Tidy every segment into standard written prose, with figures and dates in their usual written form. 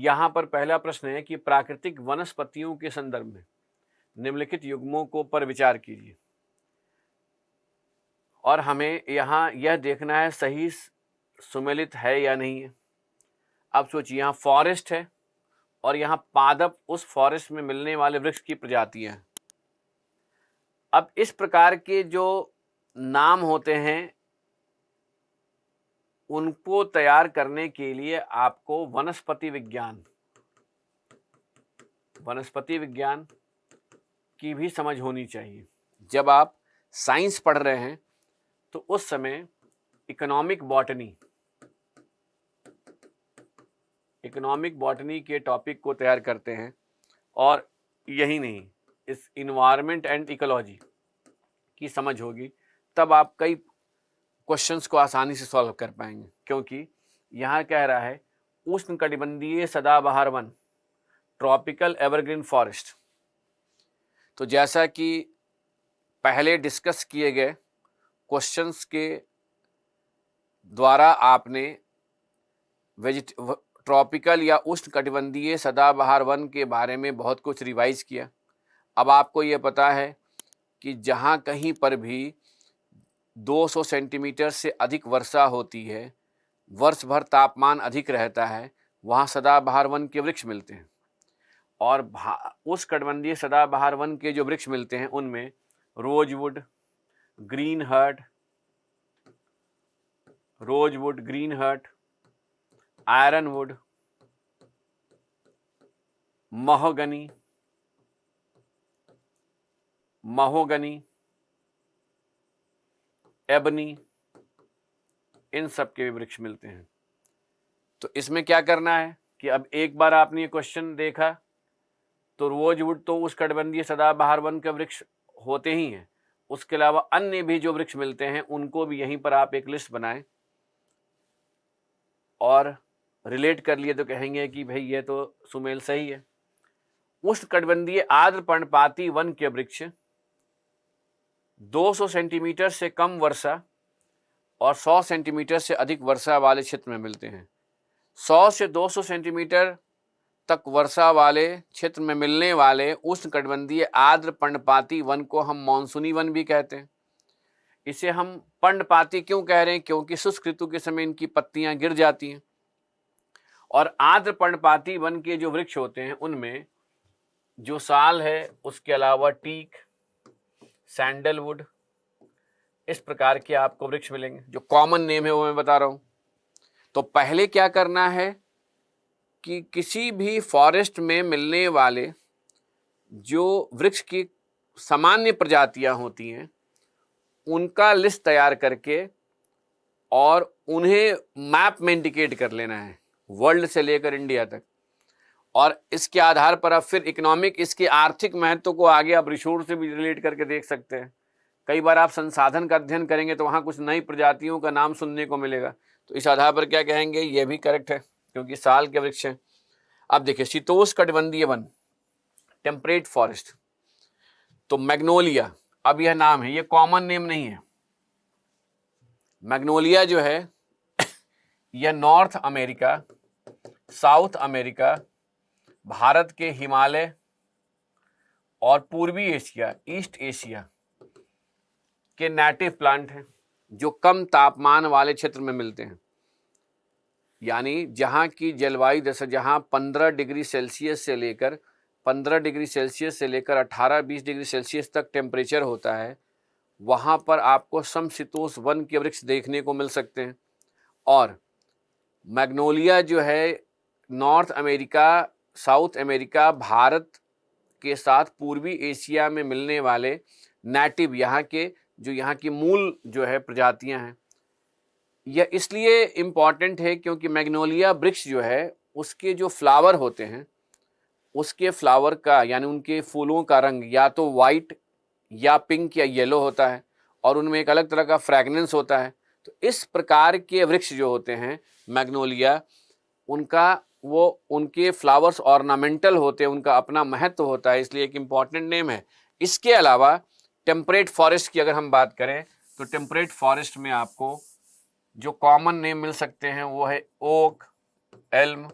यहाँ पर पहला प्रश्न है कि प्राकृतिक वनस्पतियों के संदर्भ में निम्नलिखित युग्मों को पर विचार कीजिए, और हमें यहाँ यह देखना है सही सुमेलित है या नहीं है। अब सोचिए, यहाँ फॉरेस्ट है और यहाँ पादप उस फॉरेस्ट में मिलने वाले वृक्ष की प्रजातियां हैं। अब इस प्रकार के जो नाम होते हैं उनको तैयार करने के लिए आपको वनस्पति विज्ञान की भी समझ होनी चाहिए। जब आप साइंस पढ़ रहे हैं तो उस समय इकोनॉमिक बॉटनी के टॉपिक को तैयार करते हैं, और यही नहीं, इस इन्वायरमेंट एंड इकोलॉजी की समझ होगी, तब आप कई क्वेश्चंस को आसानी से सॉल्व कर पाएंगे। क्योंकि यहाँ कह रहा है उष्णकटिबंधीय सदाबहार वन, ट्रॉपिकल एवरग्रीन फॉरेस्ट। तो जैसा कि पहले डिस्कस किए गए क्वेश्चंस के द्वारा आपने ट्रॉपिकल या उष्णकटिबंधीय सदाबहार वन के बारे में बहुत कुछ रिवाइज किया। अब आपको ये पता है कि जहाँ कहीं पर भी 200 सेंटीमीटर से अधिक वर्षा होती है, वर्ष भर तापमान अधिक रहता है, वहाँ सदाबहार वन के वृक्ष मिलते हैं। और उष्णकटिबंधीय सदाबहार वन के जो वृक्ष मिलते हैं उनमें rosewood, greenheart, ironwood, mahogany, ebony, इन सब के वृक्ष मिलते हैं। तो इसमें क्या करना है कि अब एक बार आपने ये क्वेश्चन देखा तो रोजवुड तो उष्णकटिबंधीय सदाबहार वन के वृक्ष होते ही हैं, उसके अलावा अन्य भी जो वृक्ष मिलते हैं उनको भी यहीं पर आप एक लिस्ट बनाएं और रिलेट कर लिए तो कहेंगे कि भाई ये तो सुमेल सही है। उष्णकटिबंधीय आर्द्र पर्णपाती वन के वृक्ष 200 सेंटीमीटर से कम वर्षा और 100 सेंटीमीटर से अधिक वर्षा वाले क्षेत्र में मिलते हैं। 100 से 200 सेंटीमीटर तक वर्षा वाले क्षेत्र में मिलने वाले उष्णकटिबंधीय आर्द्र पर्णपाती वन को हम मानसूनी वन भी कहते हैं। इसे हम पर्णपाती क्यों कह रहे हैं? क्योंकि शुष्क ऋतु के समय इनकी पत्तियां गिर जाती हैं। और आर्द्र पर्णपाती वन के जो वृक्ष होते हैं उनमें जो साल है, उसके अलावा टीक, सैंडलवुड, इस प्रकार के आपको वृक्ष मिलेंगे। जो कॉमन नेम है वो मैं बता रहा हूं। तो पहले क्या करना है कि किसी भी फॉरेस्ट में मिलने वाले जो वृक्ष की सामान्य प्रजातियां होती हैं उनका लिस्ट तैयार करके और उन्हें मैप में इंडिकेट कर लेना है, वर्ल्ड से लेकर इंडिया तक। और इसके आधार पर आप फिर इकोनॉमिक, इसके आर्थिक महत्व को आगे आप रिसोर्स से भी रिलेट करके देख सकते हैं। कई बार आप संसाधन का अध्ययन करेंगे तो वहाँ कुछ नई प्रजातियों का नाम सुनने को मिलेगा, तो इस आधार पर क्या कहेंगे, ये भी करेक्ट है क्योंकि साल के वृक्ष हैं। अब देखिए, शीतोष्णकटिबंधीय वन, टेम्परेट फॉरेस्ट, तो मैग्नोलिया, अब यह नाम है, ये कॉमन नेम नहीं है। मैग्नोलिया जो है यह north America, south America, Bharat के हिमालय और पूर्वी एशिया, ईस्ट एशिया के नेटिव प्लांट हैं जो कम तापमान वाले क्षेत्र में मिलते हैं। यानी जहाँ की जलवायु दशा, जहाँ 15 डिग्री सेल्सियस से लेकर 18-20 डिग्री सेल्सियस तक टेम्परेचर होता है, वहाँ पर आपको समशीतोष्ण वन के वृक्ष देखने को मिल सकते हैं। और मैग्नोलिया जो है north America, south America, Bharat के साथ पूर्वी एशिया में मिलने वाले नेटिव, यहाँ के जो यहाँ की मूल जो है प्रजातियां हैं। यह इसलिए इम्पॉर्टेंट है क्योंकि मैग्नोलिया वृक्ष जो है उसके जो फ्लावर होते हैं, उसके फ्लावर का यानी उनके फूलों का रंग या तो वाइट या पिंक या येलो होता है और उनमें एक अलग तरह का फ्रैग्रेंस होता है। तो इस प्रकार के वृक्ष जो होते हैं मैग्नोलिया, उनके फ्लावर्स ऑर्नामेंटल होते हैं, उनका अपना महत्व होता है, इसलिए एक इम्पॉर्टेंट नेम है। इसके अलावा टेम्परेट फॉरेस्ट की अगर हम बात करें तो टेम्परेट फॉरेस्ट में आपको जो कॉमन नेम मिल सकते हैं वो है ओक, एल्म,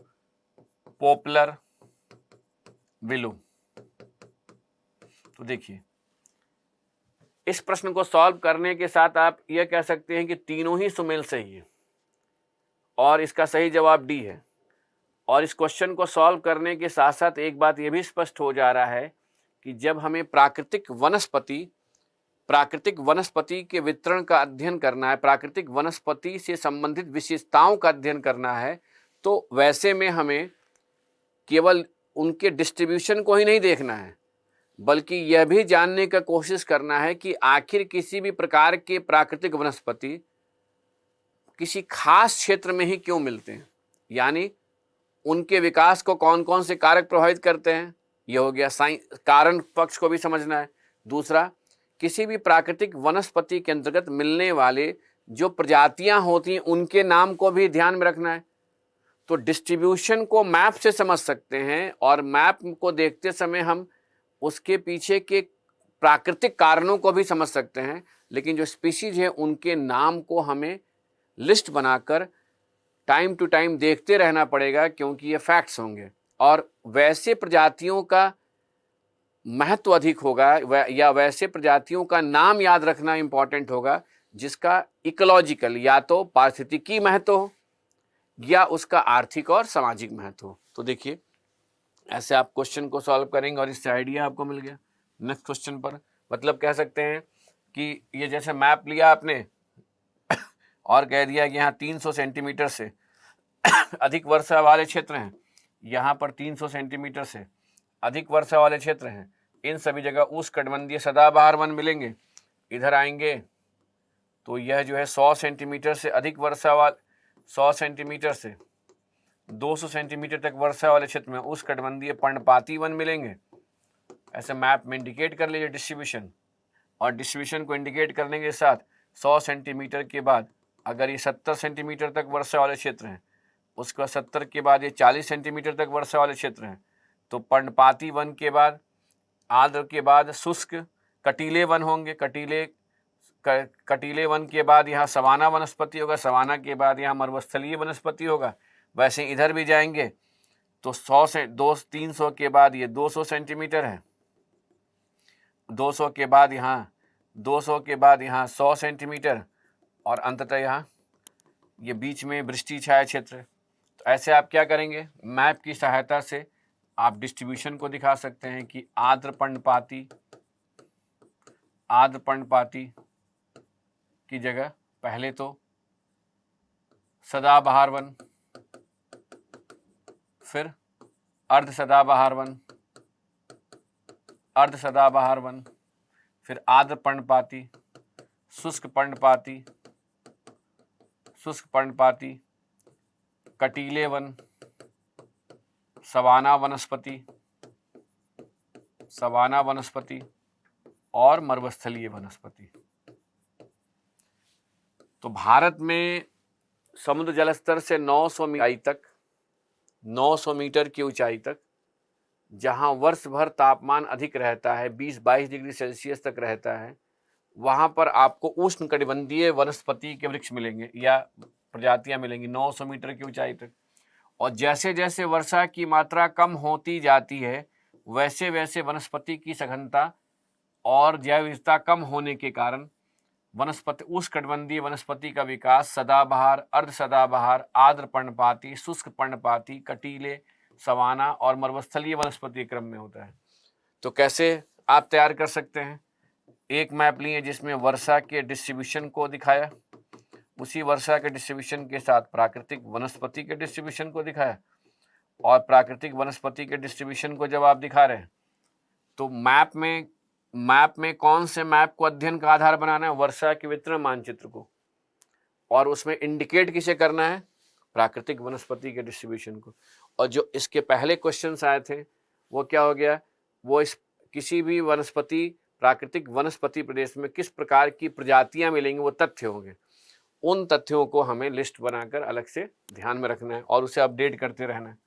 पोपलर विलो। तो देखिए, इस प्रश्न को सॉल्व करने के साथ आप यह कह सकते हैं कि तीनों ही सुमेल सही है और इसका सही जवाब डी है। और इस क्वेश्चन को सॉल्व करने के साथ साथ एक बात यह भी स्पष्ट हो जा रहा है कि जब हमें प्राकृतिक वनस्पति के वितरण का अध्ययन करना है, प्राकृतिक वनस्पति से संबंधित विशेषताओं का अध्ययन करना है, तो वैसे में हमें केवल उनके डिस्ट्रीब्यूशन को ही नहीं देखना है, बल्कि यह भी जानने का कोशिश करना है कि आखिर किसी भी प्रकार के प्राकृतिक वनस्पति किसी खास क्षेत्र में ही क्यों मिलते हैं, यानी उनके विकास को कौन कौन से कारक प्रभावित करते हैं। यह हो गया कारण पक्ष को भी समझना है। दूसरा, किसी भी प्राकृतिक वनस्पति के अंतर्गत मिलने वाले जो प्रजातियां होती हैं उनके नाम को भी ध्यान में रखना है। तो डिस्ट्रीब्यूशन को मैप से समझ सकते हैं और मैप को देखते समय हम उसके पीछे के प्राकृतिक कारणों को भी समझ सकते हैं, लेकिन जो स्पीशीज है उनके नाम को हमें लिस्ट बनाकर टाइम टू टाइम देखते रहना पड़ेगा, क्योंकि ये फैक्ट्स होंगे और वैसे प्रजातियों का महत्व अधिक होगा या वैसे प्रजातियों का नाम याद रखना इंपॉर्टेंट होगा जिसका इकोलॉजिकल या तो पारिस्थितिकी महत्व हो या उसका आर्थिक और सामाजिक महत्व हो। तो देखिए, ऐसे आप क्वेश्चन को सॉल्व करेंगे और इससे आइडिया आपको मिल गया। नेक्स्ट क्वेश्चन पर मतलब कह सकते हैं कि ये जैसे मैप लिया आपने और कह दिया कि यहाँ 300 सेंटीमीटर से अधिक वर्षा वाले क्षेत्र हैं, यहाँ पर 300 सेंटीमीटर से अधिक वर्षा वाले क्षेत्र हैं, इन सभी जगह उष्णकटिबंधीय सदाबहार वन मिलेंगे। इधर आएंगे तो यह जो है 100 सेंटीमीटर से अधिक वर्षा वाले 100 सेंटीमीटर से 200 सेंटीमीटर तक वर्षा वाले क्षेत्र में उष्णकटिबंधीय पर्णपाती वन मिलेंगे। ऐसे मैप में इंडिकेट कर लीजिए डिस्ट्रीब्यूशन, और डिस्ट्रीब्यूशन को इंडिकेट करने के साथ 100 सेंटीमीटर के बाद अगर ये 70 सेंटीमीटर तक वर्षा वाले क्षेत्र हैं, उसके बाद 70 के बाद ये 40 सेंटीमीटर तक वर्षा वाले क्षेत्र हैं, तो पर्णपाती वन के बाद आर्द्र के बाद शुष्क कटीले वन होंगे। कटीले वन के बाद यहाँ सवाना वनस्पति होगा, सवाना के बाद यहाँ मरुस्थलीय वनस्पति होगा। वैसे इधर भी जाएंगे तो 100 से 300 के बाद ये 200 सेंटीमीटर है, 200 के बाद यहाँ 100 सेंटीमीटर और अंततः यहाँ ये बीच में वृष्टि छाया क्षेत्र। तो ऐसे आप क्या करेंगे, मैप की सहायता से आप डिस्ट्रीब्यूशन को दिखा सकते हैं कि आर्द्र पर्णपाती की जगह पहले तो सदाबहार वन, फिर अर्ध सदाबहार वन, फिर आर्द्र पर्णपाती, शुष्क पर्णपाती, कटीले वन, सवाना वनस्पति और मरुस्थलीय वनस्पति। तो भारत में समुद्र जल स्तर से 900 मीटर की ऊंचाई तक, जहां वर्ष भर तापमान अधिक रहता है, 20-22 डिग्री सेल्सियस तक रहता है, वहां पर आपको उष्णकटिबंधीय वनस्पति के वृक्ष मिलेंगे या प्रजातियां मिलेंगी 900 मीटर की ऊंचाई तक। और जैसे जैसे वर्षा की मात्रा कम होती जाती है, वैसे वैसे वनस्पति की सघनता और जैव विविधता कम होने के कारण उष्णकटिबंधीय वनस्पति का विकास सदाबहार, अर्ध सदाबहार, आर्द्र पर्णपाती, शुष्क पर्णपाती, कटीले, सवाना और मरुस्थलीय वनस्पति क्रम में होता है। तो कैसे आप तैयार कर सकते हैं, एक मैप लिए जिसमें वर्षा के डिस्ट्रीब्यूशन को दिखाया, उसी वर्षा के डिस्ट्रीब्यूशन के साथ प्राकृतिक वनस्पति के डिस्ट्रीब्यूशन को दिखाया, और प्राकृतिक वनस्पति के डिस्ट्रीब्यूशन को जब आप दिखा रहे हैं तो मैप में कौन से मैप को अध्ययन का आधार बनाना है, वर्षा के वितरण मानचित्र को, और उसमें इंडिकेट किसे करना है, प्राकृतिक वनस्पति के डिस्ट्रीब्यूशन को। और जो इसके पहले क्वेश्चंस आए थे वो क्या हो गया, वो इस किसी भी प्राकृतिक वनस्पति प्रदेश में किस प्रकार की प्रजातियां मिलेंगी वो तथ्य होंगे। उन तथ्यों को हमें लिस्ट बनाकर अलग से ध्यान में रखना है और उसे अपडेट करते रहना है।